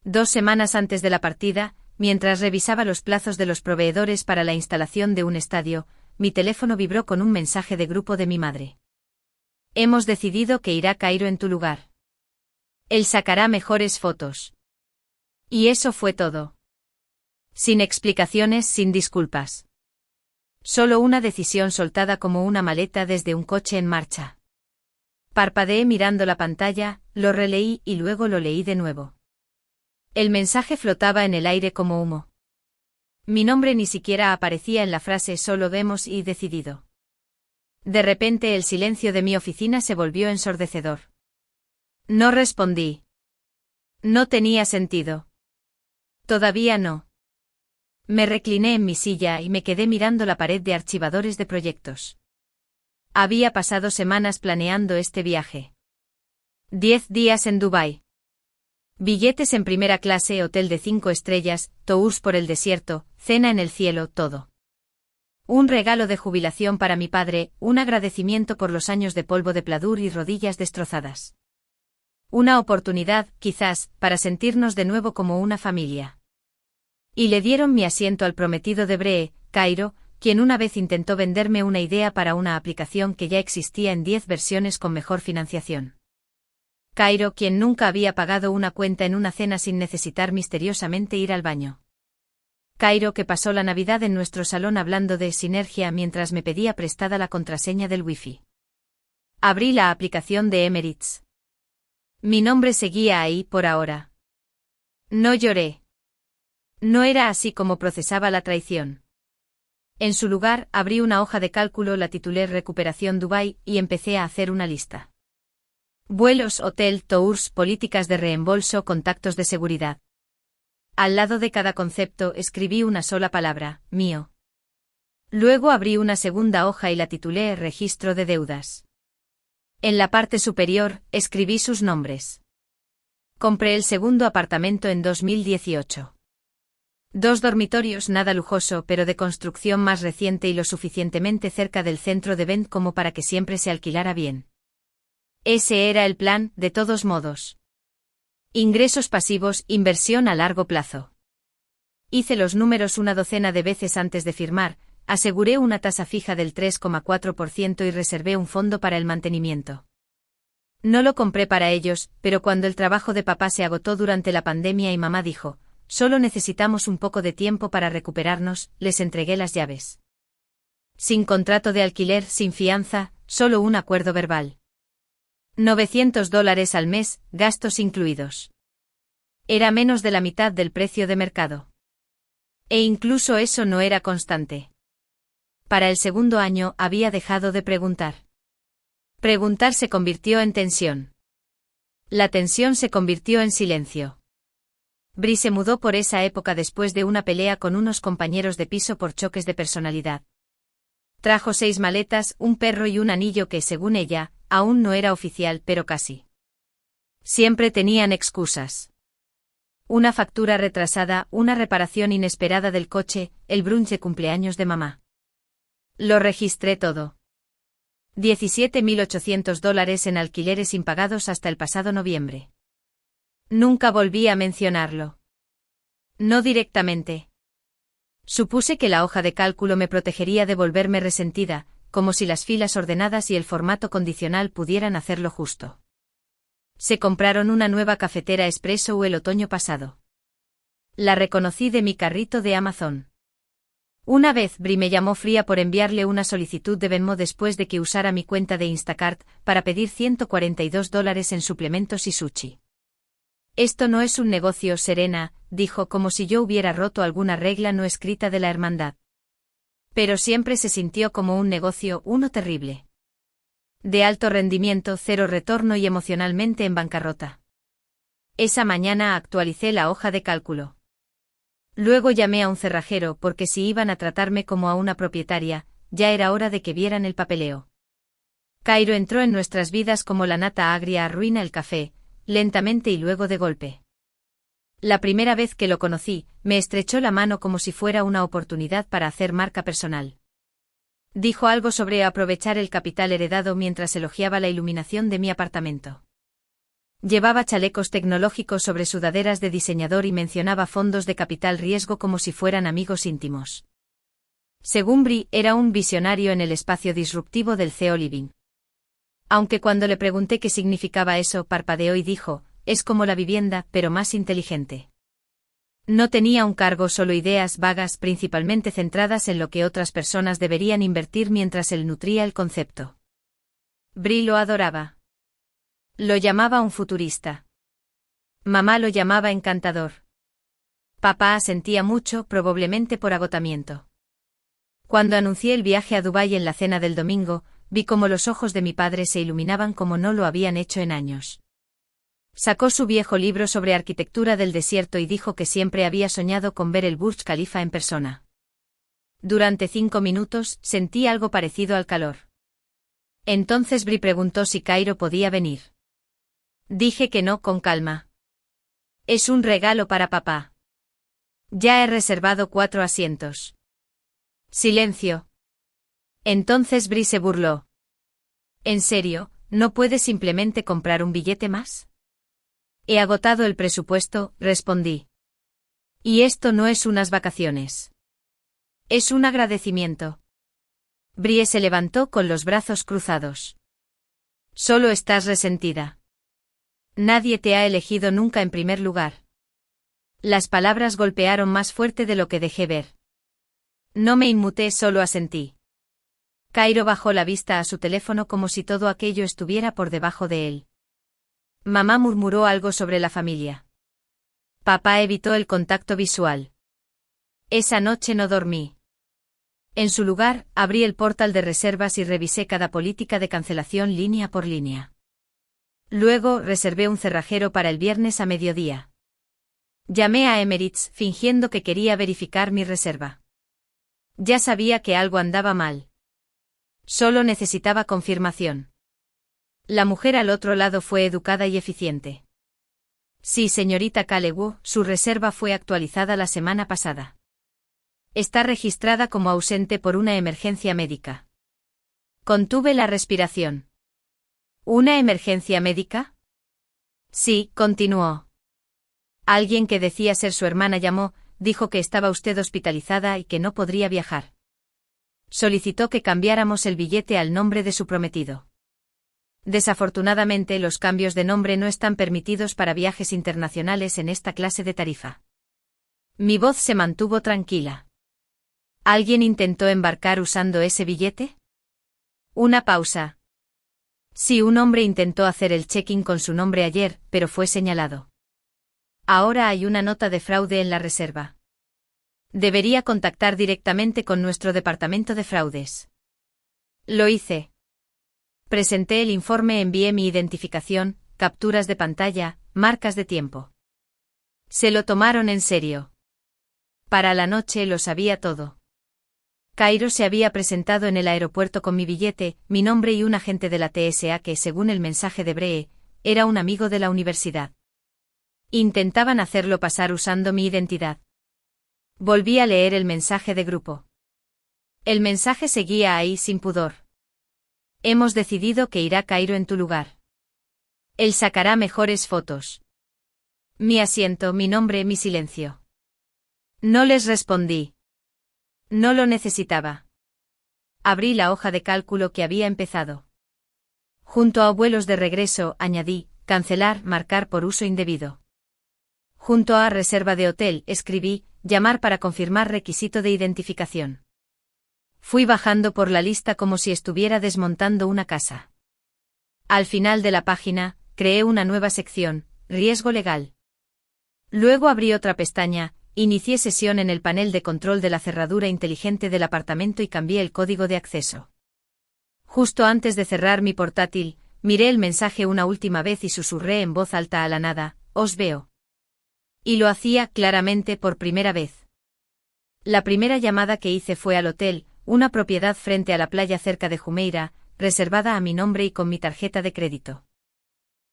2 semanas antes de la partida, mientras revisaba los plazos de los proveedores para la instalación de un estadio, mi teléfono vibró con un mensaje de grupo de mi madre. Hemos decidido que irá Cairo en tu lugar. Él sacará mejores fotos. Y eso fue todo. Sin explicaciones, sin disculpas. Solo una decisión soltada como una maleta desde un coche en marcha. Parpadeé mirando la pantalla, lo releí y luego lo leí de nuevo. El mensaje flotaba en el aire como humo. Mi nombre ni siquiera aparecía en la frase solo hemos y decidido. De repente el silencio de mi oficina se volvió ensordecedor. No respondí. No tenía sentido. Todavía no. Me recliné en mi silla y me quedé mirando la pared de archivadores de proyectos. Había pasado semanas planeando este viaje. 10 días en Dubái. Billetes en primera clase, hotel de 5 estrellas, tours por el desierto, cena en el cielo, todo. Un regalo de jubilación para mi padre, un agradecimiento por los años de polvo de pladur y rodillas destrozadas. Una oportunidad, quizás, para sentirnos de nuevo como una familia. Y le dieron mi asiento al prometido de Bree, Cairo, quien una vez intentó venderme una idea para una aplicación que ya existía en 10 versiones con mejor financiación. Cairo, quien nunca había pagado una cuenta en una cena sin necesitar misteriosamente ir al baño. Cairo, que pasó la Navidad en nuestro salón hablando de sinergia mientras me pedía prestada la contraseña del Wi-Fi. Abrí la aplicación de Emirates. Mi nombre seguía ahí por ahora. No lloré. No era así como procesaba la traición. En su lugar, abrí una hoja de cálculo, la titulé Recuperación Dubái y empecé a hacer una lista. Vuelos, hotel, tours, políticas de reembolso, contactos de seguridad. Al lado de cada concepto escribí una sola palabra, mío. Luego abrí una segunda hoja y la titulé Registro de deudas. En la parte superior, escribí sus nombres. Compré el segundo apartamento en 2018. 2 dormitorios, nada lujoso, pero de construcción más reciente y lo suficientemente cerca del centro de Bend como para que siempre se alquilara bien. Ese era el plan, de todos modos. Ingresos pasivos, inversión a largo plazo. Hice los números una docena de veces antes de firmar, aseguré una tasa fija del 3,4% y reservé un fondo para el mantenimiento. No lo compré para ellos, pero cuando el trabajo de papá se agotó durante la pandemia y mamá dijo, solo necesitamos un poco de tiempo para recuperarnos, les entregué las llaves. Sin contrato de alquiler, sin fianza, solo un acuerdo verbal. $900 al mes, gastos incluidos. Era menos de la mitad del precio de mercado. E incluso eso no era constante. Para el segundo año había dejado de preguntar. Preguntar se convirtió en tensión. La tensión se convirtió en silencio. Bri se mudó por esa época después de una pelea con unos compañeros de piso por choques de personalidad. Trajo 6 maletas, un perro y un anillo que, según ella, aún no era oficial, pero casi. Siempre tenían excusas. Una factura retrasada, una reparación inesperada del coche, el brunch de cumpleaños de mamá. Lo registré todo. $17.800 en alquileres impagados hasta el pasado noviembre. Nunca volví a mencionarlo. No directamente. Supuse que la hoja de cálculo me protegería de volverme resentida, como si las filas ordenadas y el formato condicional pudieran hacerlo justo. Se compraron una nueva cafetera Espresso el otoño pasado. La reconocí de mi carrito de Amazon. Una vez Bri me llamó fría por enviarle una solicitud de Venmo después de que usara mi cuenta de Instacart para pedir $142 en suplementos y sushi. Esto no es un negocio, Serena, dijo, como si yo hubiera roto alguna regla no escrita de la hermandad. Pero siempre se sintió como un negocio, uno terrible. De alto rendimiento, 0 retorno y emocionalmente en bancarrota. Esa mañana actualicé la hoja de cálculo. Luego llamé a un cerrajero porque si iban a tratarme como a una propietaria, ya era hora de que vieran el papeleo. Cairo entró en nuestras vidas como la nata agria arruina el café, lentamente y luego de golpe. La primera vez que lo conocí, me estrechó la mano como si fuera una oportunidad para hacer marca personal. Dijo algo sobre aprovechar el capital heredado mientras elogiaba la iluminación de mi apartamento. Llevaba chalecos tecnológicos sobre sudaderas de diseñador y mencionaba fondos de capital riesgo como si fueran amigos íntimos. Según Brie, era un visionario en el espacio disruptivo del CEO Living. Aunque cuando le pregunté qué significaba eso, parpadeó y dijo, es como la vivienda, pero más inteligente. No tenía un cargo, solo ideas vagas, principalmente centradas en lo que otras personas deberían invertir mientras él nutría el concepto. Brie lo adoraba. Lo llamaba un futurista. Mamá lo llamaba encantador. Papá asentía mucho, probablemente por agotamiento. Cuando anuncié el viaje a Dubái en la cena del domingo, vi cómo los ojos de mi padre se iluminaban como no lo habían hecho en años. Sacó su viejo libro sobre arquitectura del desierto y dijo que siempre había soñado con ver el Burj Khalifa en persona. Durante 5 minutos, sentí algo parecido al calor. Entonces Brie preguntó si Cairo podía venir. Dije que no, con calma. Es un regalo para papá. Ya he reservado 4 asientos. Silencio. Entonces Brie se burló. ¿En serio, no puedes simplemente comprar un billete más? He agotado el presupuesto, respondí. Y esto no es unas vacaciones. Es un agradecimiento. Brie se levantó con los brazos cruzados. Solo estás resentida. Nadie te ha elegido nunca en primer lugar. Las palabras golpearon más fuerte de lo que dejé ver. No me inmuté, solo asentí. Cairo bajó la vista a su teléfono como si todo aquello estuviera por debajo de él. Mamá murmuró algo sobre la familia. Papá evitó el contacto visual. Esa noche no dormí. En su lugar, abrí el portal de reservas y revisé cada política de cancelación línea por línea. Luego, reservé un cerrajero para el viernes a mediodía. Llamé a Emirates, fingiendo que quería verificar mi reserva. Ya sabía que algo andaba mal. Solo necesitaba confirmación. La mujer al otro lado fue educada y eficiente. Sí, señorita Kalewu, su reserva fue actualizada la semana pasada. Está registrada como ausente por una emergencia médica. Contuve la respiración. ¿Una emergencia médica? Sí, continuó. Alguien que decía ser su hermana llamó, dijo que estaba usted hospitalizada y que no podría viajar. Solicitó que cambiáramos el billete al nombre de su prometido. Desafortunadamente, los cambios de nombre no están permitidos para viajes internacionales en esta clase de tarifa. Mi voz se mantuvo tranquila. ¿Alguien intentó embarcar usando ese billete? Una pausa. Sí, un hombre intentó hacer el check-in con su nombre ayer, pero fue señalado. Ahora hay una nota de fraude en la reserva. Debería contactar directamente con nuestro departamento de fraudes. Lo hice. Presenté el informe, envié mi identificación, capturas de pantalla, marcas de tiempo. Se lo tomaron en serio. Para la noche lo sabía todo. Cairo se había presentado en el aeropuerto con mi billete, mi nombre y un agente de la TSA que, según el mensaje de Bree, era un amigo de la universidad. Intentaban hacerlo pasar usando mi identidad. Volví a leer el mensaje de grupo. El mensaje seguía ahí sin pudor. Hemos decidido que irá Cairo en tu lugar. Él sacará mejores fotos. Mi asiento, mi nombre, mi silencio. No les respondí. No lo necesitaba. Abrí la hoja de cálculo que había empezado. Junto a vuelos de regreso, añadí, cancelar, marcar por uso indebido. Junto a reserva de hotel, escribí, llamar para confirmar requisito de identificación. Fui bajando por la lista como si estuviera desmontando una casa. Al final de la página, creé una nueva sección, riesgo legal. Luego abrí otra pestaña, inicié sesión en el panel de control de la cerradura inteligente del apartamento y cambié el código de acceso. Justo antes de cerrar mi portátil, miré el mensaje una última vez y susurré en voz alta a la nada, os veo. Y lo hacía claramente por primera vez. La primera llamada que hice fue al hotel, una propiedad frente a la playa cerca de Jumeirah, reservada a mi nombre y con mi tarjeta de crédito.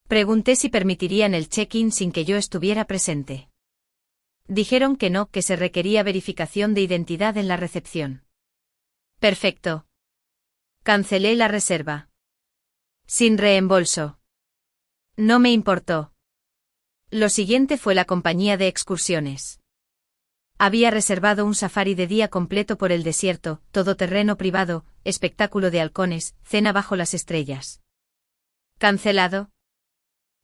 Pregunté si permitirían el check-in sin que yo estuviera presente. Dijeron que no, que se requería verificación de identidad en la recepción. Perfecto. Cancelé la reserva. Sin reembolso. No me importó. Lo siguiente fue la compañía de excursiones. Había reservado un safari de día completo por el desierto, todoterreno privado, espectáculo de halcones, cena bajo las estrellas. ¿Cancelado?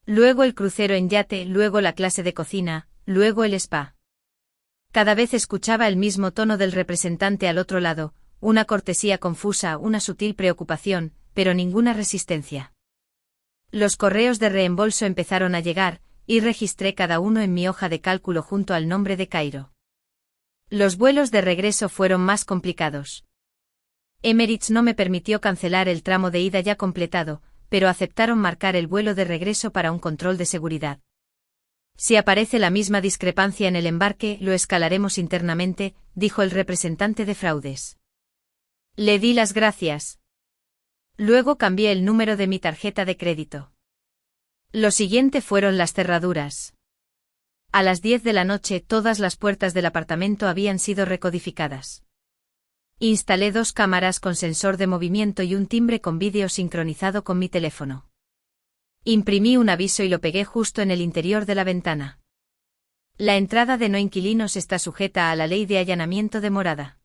Luego el crucero en yate, luego la clase de cocina, luego el spa. Cada vez escuchaba el mismo tono del representante al otro lado, una cortesía confusa, una sutil preocupación, pero ninguna resistencia. Los correos de reembolso empezaron a llegar, y registré cada uno en mi hoja de cálculo junto al nombre de Cairo. Los vuelos de regreso fueron más complicados. Emirates no me permitió cancelar el tramo de ida ya completado, pero aceptaron marcar el vuelo de regreso para un control de seguridad. Si aparece la misma discrepancia en el embarque, lo escalaremos internamente, dijo el representante de fraudes. Le di las gracias. Luego cambié el número de mi tarjeta de crédito. Lo siguiente fueron las cerraduras. A las 10 de la noche todas las puertas del apartamento habían sido recodificadas. Instalé 2 cámaras con sensor de movimiento y un timbre con vídeo sincronizado con mi teléfono. Imprimí un aviso y lo pegué justo en el interior de la ventana. La entrada de no inquilinos está sujeta a la ley de allanamiento de morada.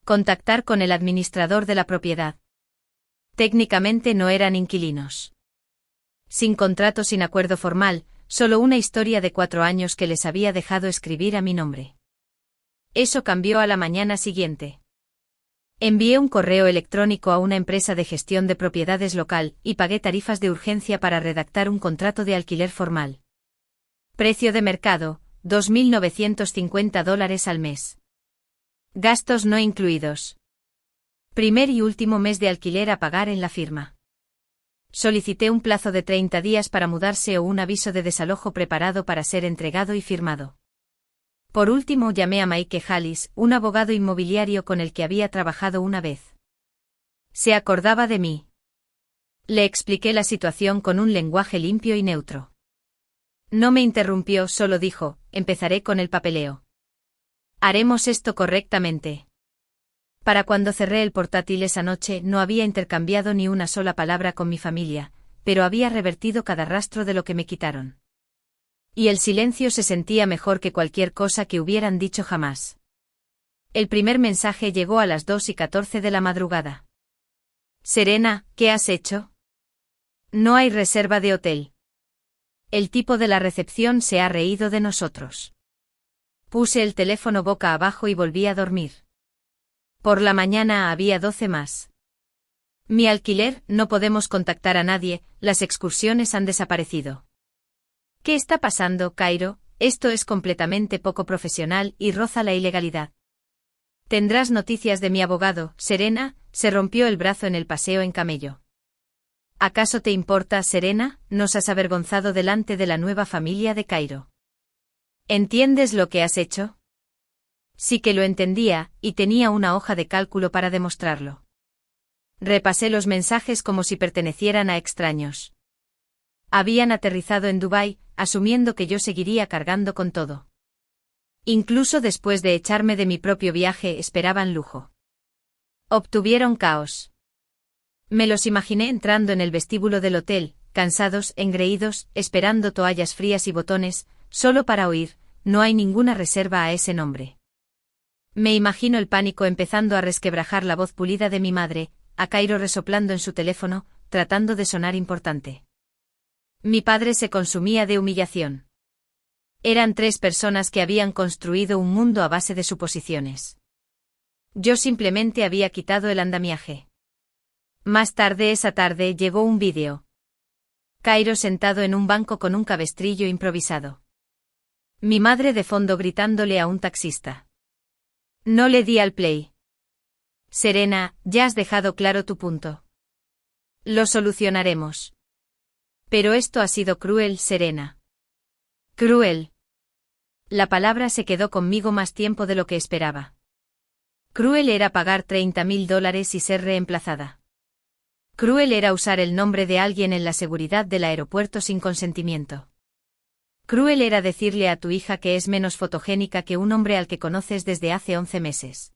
Contactar con el administrador de la propiedad. Técnicamente no eran inquilinos. Sin contrato, sin acuerdo formal, solo una historia de 4 años que les había dejado escribir a mi nombre. Eso cambió a la mañana siguiente. Envié un correo electrónico a una empresa de gestión de propiedades local y pagué tarifas de urgencia para redactar un contrato de alquiler formal. Precio de mercado, $2.950 al mes. Gastos no incluidos. Primer y último mes de alquiler a pagar en la firma. Solicité un plazo de 30 días para mudarse o un aviso de desalojo preparado para ser entregado y firmado. Por último llamé a Mike Hallis, un abogado inmobiliario con el que había trabajado una vez. Se acordaba de mí. Le expliqué la situación con un lenguaje limpio y neutro. No me interrumpió, solo dijo, empezaré con el papeleo. Haremos esto correctamente. Para cuando cerré el portátil esa noche no había intercambiado ni una sola palabra con mi familia, pero había revertido cada rastro de lo que me quitaron. Y el silencio se sentía mejor que cualquier cosa que hubieran dicho jamás. El primer mensaje llegó a las 2:14 de la madrugada. Serena, ¿qué has hecho? No hay reserva de hotel. El tipo de la recepción se ha reído de nosotros. Puse el teléfono boca abajo y volví a dormir. Por la mañana había 12 más. Mi alquiler, no podemos contactar a nadie, las excursiones han desaparecido. ¿Qué está pasando, Cairo? Esto es completamente poco profesional y roza la ilegalidad. Tendrás noticias de mi abogado, Serena, se rompió el brazo en el paseo en camello. ¿Acaso te importa, Serena? Nos has avergonzado delante de la nueva familia de Cairo. ¿Entiendes lo que has hecho? Sí que lo entendía, y tenía una hoja de cálculo para demostrarlo. Repasé los mensajes como si pertenecieran a extraños. Habían aterrizado en Dubái, asumiendo que yo seguiría cargando con todo. Incluso después de echarme de mi propio viaje esperaban lujo. Obtuvieron caos. Me los imaginé entrando en el vestíbulo del hotel, cansados, engreídos, esperando toallas frías y botones, solo para oír, no hay ninguna reserva a ese nombre. Me imagino el pánico empezando a resquebrajar la voz pulida de mi madre, a Cairo resoplando en su teléfono, tratando de sonar importante. Mi padre se consumía de humillación. Eran 3 personas que habían construido un mundo a base de suposiciones. Yo simplemente había quitado el andamiaje. Más tarde esa tarde llegó un vídeo. Cairo sentado en un banco con un cabestrillo improvisado. Mi madre de fondo gritándole a un taxista. No le di al play. Serena, ya has dejado claro tu punto. Lo solucionaremos. Pero esto ha sido cruel, Serena. Cruel. La palabra se quedó conmigo más tiempo de lo que esperaba. Cruel era pagar $30.000 y ser reemplazada. Cruel era usar el nombre de alguien en la seguridad del aeropuerto sin consentimiento. Cruel era decirle a tu hija que es menos fotogénica que un hombre al que conoces desde hace 11 meses.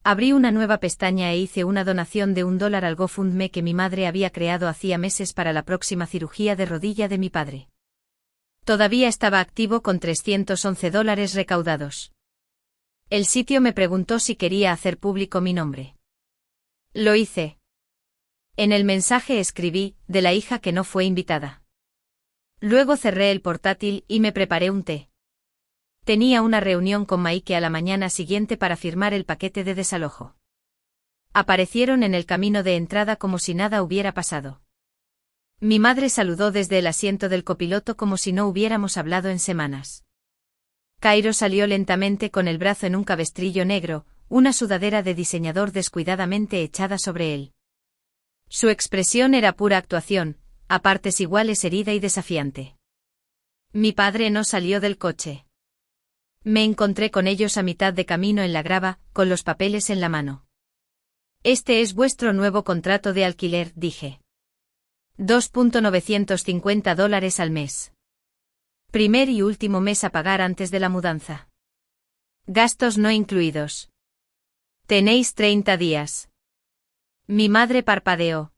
Abrí una nueva pestaña e hice una donación de $1 al GoFundMe que mi madre había creado hacía meses para la próxima cirugía de rodilla de mi padre. Todavía estaba activo con $311 recaudados. El sitio me preguntó si quería hacer público mi nombre. Lo hice. En el mensaje escribí, de la hija que no fue invitada. Luego cerré el portátil y me preparé un té. Tenía una reunión con Maike a la mañana siguiente para firmar el paquete de desalojo. Aparecieron en el camino de entrada como si nada hubiera pasado. Mi madre saludó desde el asiento del copiloto como si no hubiéramos hablado en semanas. Cairo salió lentamente con el brazo en un cabestrillo negro, una sudadera de diseñador descuidadamente echada sobre él. Su expresión era pura actuación, a partes iguales herida y desafiante. Mi padre no salió del coche. Me encontré con ellos a mitad de camino en la grava, con los papeles en la mano. Este es vuestro nuevo contrato de alquiler, dije. $2,950 al mes. Primer y último mes a pagar antes de la mudanza. Gastos no incluidos. Tenéis 30 días. Mi madre parpadeó.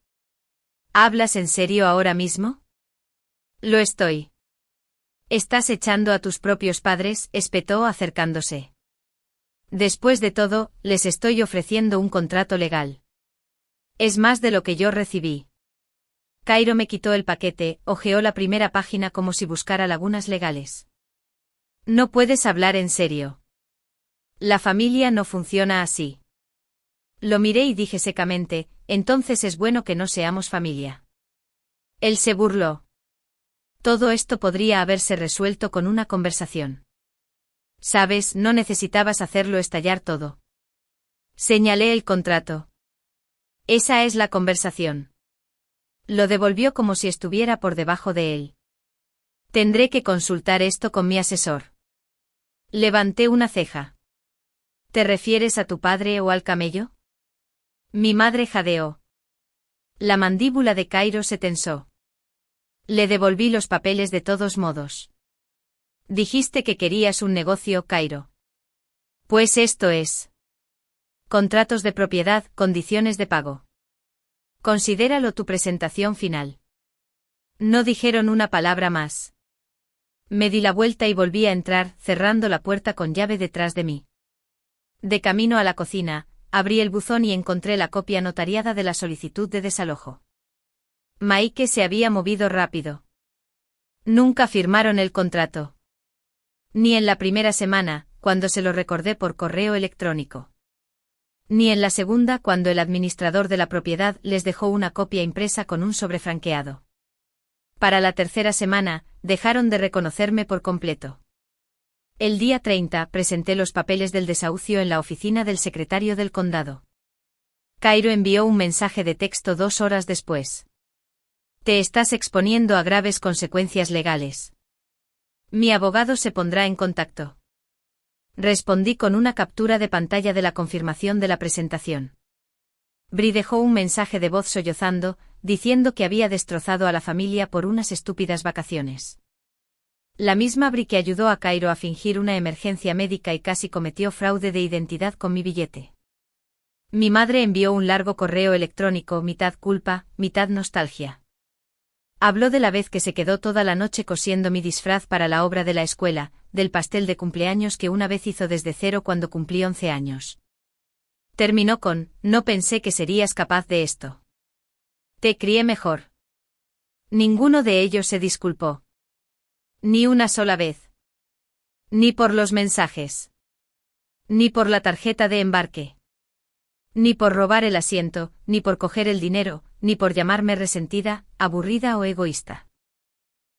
¿Hablas en serio ahora mismo? Lo estoy. Estás echando a tus propios padres, espetó acercándose. Después de todo, les estoy ofreciendo un contrato legal. Es más de lo que yo recibí. Cairo me quitó el paquete, hojeó la primera página como si buscara lagunas legales. No puedes hablar en serio. La familia no funciona así. Lo miré y dije secamente, entonces es bueno que no seamos familia. Él se burló. Todo esto podría haberse resuelto con una conversación. Sabes, no necesitabas hacerlo estallar todo. Señalé el contrato. Esa es la conversación. Lo devolvió como si estuviera por debajo de él. Tendré que consultar esto con mi asesor. Levanté una ceja. ¿Te refieres a tu padre o al camello? Mi madre jadeó. La mandíbula de Cairo se tensó. Le devolví los papeles de todos modos. Dijiste que querías un negocio, Cairo. Pues esto es. Contratos de propiedad, condiciones de pago. Considéralo tu presentación final. No dijeron una palabra más. Me di la vuelta y volví a entrar, cerrando la puerta con llave detrás de mí. De camino a la cocina, abrí el buzón y encontré la copia notariada de la solicitud de desalojo. Maike se había movido rápido. Nunca firmaron el contrato. Ni en la primera semana, cuando se lo recordé por correo electrónico. Ni en la segunda, cuando el administrador de la propiedad les dejó una copia impresa con un sobre franqueado. Para la tercera semana, dejaron de reconocerme por completo. El día 30 presenté los papeles del desahucio en la oficina del secretario del condado. Cairo envió un mensaje de texto 2 horas después. Te estás exponiendo a graves consecuencias legales. Mi abogado se pondrá en contacto. Respondí con una captura de pantalla de la confirmación de la presentación. Bri dejó un mensaje de voz sollozando, diciendo que había destrozado a la familia por unas estúpidas vacaciones. La misma Bri que ayudó a Cairo a fingir una emergencia médica y casi cometió fraude de identidad con mi billete. Mi madre envió un largo correo electrónico, mitad culpa, mitad nostalgia. Habló de la vez que se quedó toda la noche cosiendo mi disfraz para la obra de la escuela, del pastel de cumpleaños que una vez hizo desde cero cuando cumplí 11 años. Terminó con, no pensé que serías capaz de esto. Te crié mejor. Ninguno de ellos se disculpó. Ni una sola vez. Ni por los mensajes. Ni por la tarjeta de embarque. Ni por robar el asiento, ni por coger el dinero, ni por llamarme resentida, aburrida o egoísta.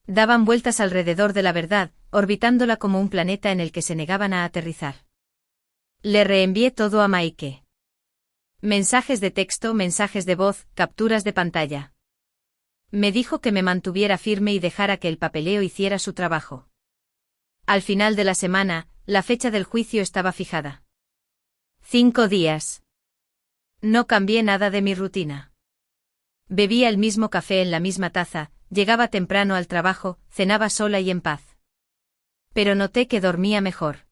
Daban vueltas alrededor de la verdad, orbitándola como un planeta en el que se negaban a aterrizar. Le reenvié todo a Maike. Mensajes de texto, mensajes de voz, capturas de pantalla. Me dijo que me mantuviera firme y dejara que el papeleo hiciera su trabajo. Al final de la semana, la fecha del juicio estaba fijada. 5 días. No cambié nada de mi rutina. Bebía el mismo café en la misma taza, llegaba temprano al trabajo, cenaba sola y en paz. Pero noté que dormía mejor.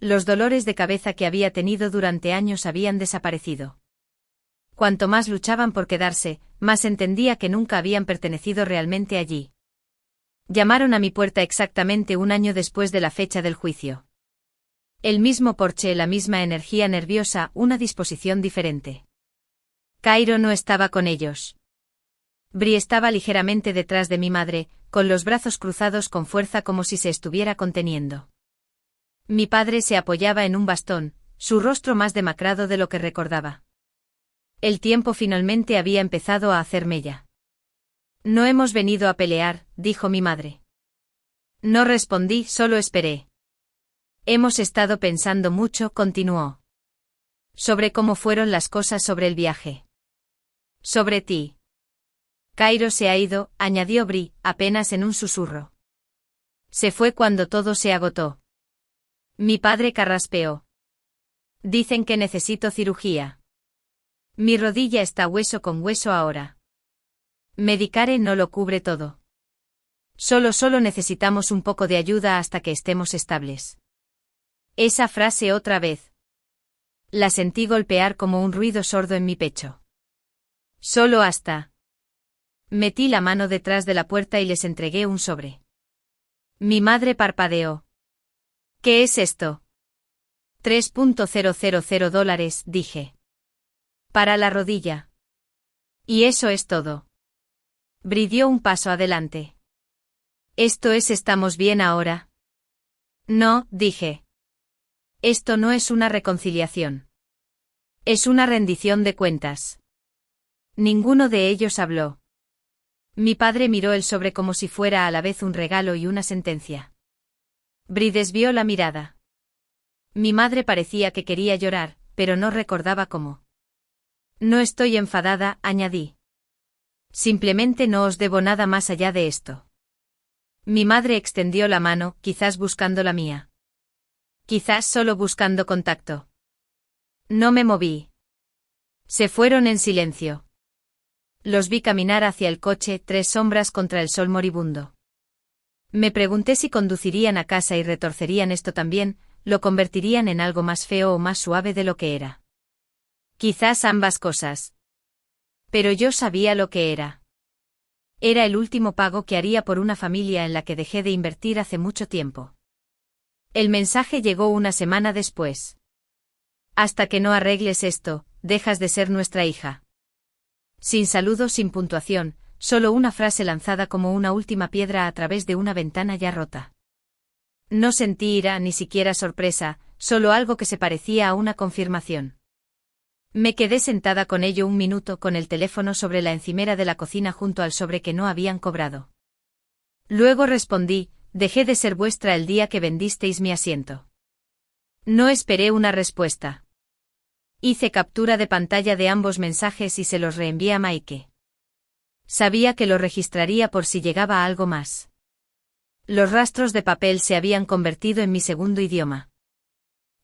Los dolores de cabeza que había tenido durante años habían desaparecido. Cuanto más luchaban por quedarse, más entendía que nunca habían pertenecido realmente allí. Llamaron a mi puerta exactamente un año después de la fecha del juicio. El mismo porche, la misma energía nerviosa, una disposición diferente. Cairo no estaba con ellos. Bri estaba ligeramente detrás de mi madre, con los brazos cruzados con fuerza como si se estuviera conteniendo. Mi padre se apoyaba en un bastón, su rostro más demacrado de lo que recordaba. El tiempo finalmente había empezado a hacer mella. No hemos venido a pelear, dijo mi madre. No respondí, solo esperé. Hemos estado pensando mucho, continuó. Sobre cómo fueron las cosas sobre el viaje. Sobre ti. Cairo se ha ido, añadió Bri, apenas en un susurro. Se fue cuando todo se agotó. Mi padre carraspeó. Dicen que necesito cirugía. Mi rodilla está hueso con hueso ahora. Medicare no lo cubre todo. Solo necesitamos un poco de ayuda hasta que estemos estables. Esa frase otra vez. La sentí golpear como un ruido sordo en mi pecho. Solo hasta. Metí la mano detrás de la puerta y les entregué un sobre. Mi madre parpadeó. ¿Qué es esto? $3,000, dije. Para la rodilla. Y eso es todo. Bri dio un paso adelante. ¿Esto es estamos bien ahora? No, dije. Esto no es una reconciliación. Es una rendición de cuentas. Ninguno de ellos habló. Mi padre miró el sobre como si fuera a la vez un regalo y una sentencia. Bri desvió la mirada. Mi madre parecía que quería llorar, pero no recordaba cómo. No estoy enfadada, añadí. Simplemente no os debo nada más allá de esto. Mi madre extendió la mano, quizás buscando la mía. Quizás solo buscando contacto. No me moví. Se fueron en silencio. Los vi caminar hacia el coche, 3 sombras contra el sol moribundo. Me pregunté si conducirían a casa y retorcerían esto también, lo convertirían en algo más feo o más suave de lo que era. Quizás ambas cosas. Pero yo sabía lo que era. Era el último pago que haría por una familia en la que dejé de invertir hace mucho tiempo. El mensaje llegó una semana después. Hasta que no arregles esto, dejas de ser nuestra hija. Sin saludo, sin puntuación, solo una frase lanzada como una última piedra a través de una ventana ya rota. No sentí ira ni siquiera sorpresa, solo algo que se parecía a una confirmación. Me quedé sentada con ello un minuto con el teléfono sobre la encimera de la cocina junto al sobre que no habían cobrado. Luego respondí, dejé de ser vuestra el día que vendisteis mi asiento. No esperé una respuesta. Hice captura de pantalla de ambos mensajes y se los reenvié a Maike. Sabía que lo registraría por si llegaba algo más. Los rastros de papel se habían convertido en mi segundo idioma.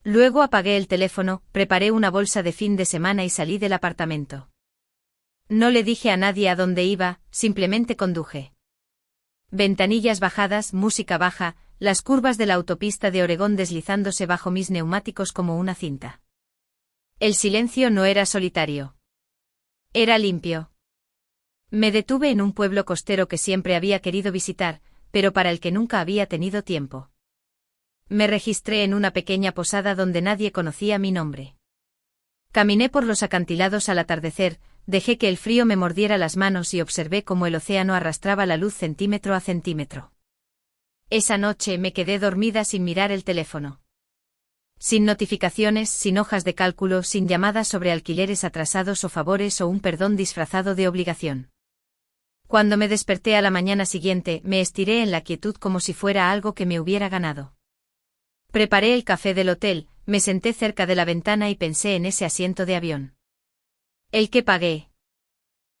Luego apagué el teléfono, preparé una bolsa de fin de semana y salí del apartamento. No le dije a nadie a dónde iba, simplemente conduje. Ventanillas bajadas, música baja, las curvas de la autopista de Oregón deslizándose bajo mis neumáticos como una cinta. El silencio no era solitario. Era limpio. Me detuve en un pueblo costero que siempre había querido visitar, pero para el que nunca había tenido tiempo. Me registré en una pequeña posada donde nadie conocía mi nombre. Caminé por los acantilados al atardecer, dejé que el frío me mordiera las manos y observé cómo el océano arrastraba la luz centímetro a centímetro. Esa noche me quedé dormida sin mirar el teléfono. Sin notificaciones, sin hojas de cálculo, sin llamadas sobre alquileres atrasados o favores o un perdón disfrazado de obligación. Cuando me desperté a la mañana siguiente, me estiré en la quietud como si fuera algo que me hubiera ganado. Preparé el café del hotel, me senté cerca de la ventana y pensé en ese asiento de avión. El que pagué.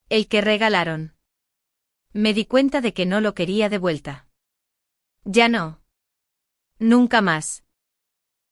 El que regalaron. Me di cuenta de que no lo quería de vuelta. Ya no. Nunca más.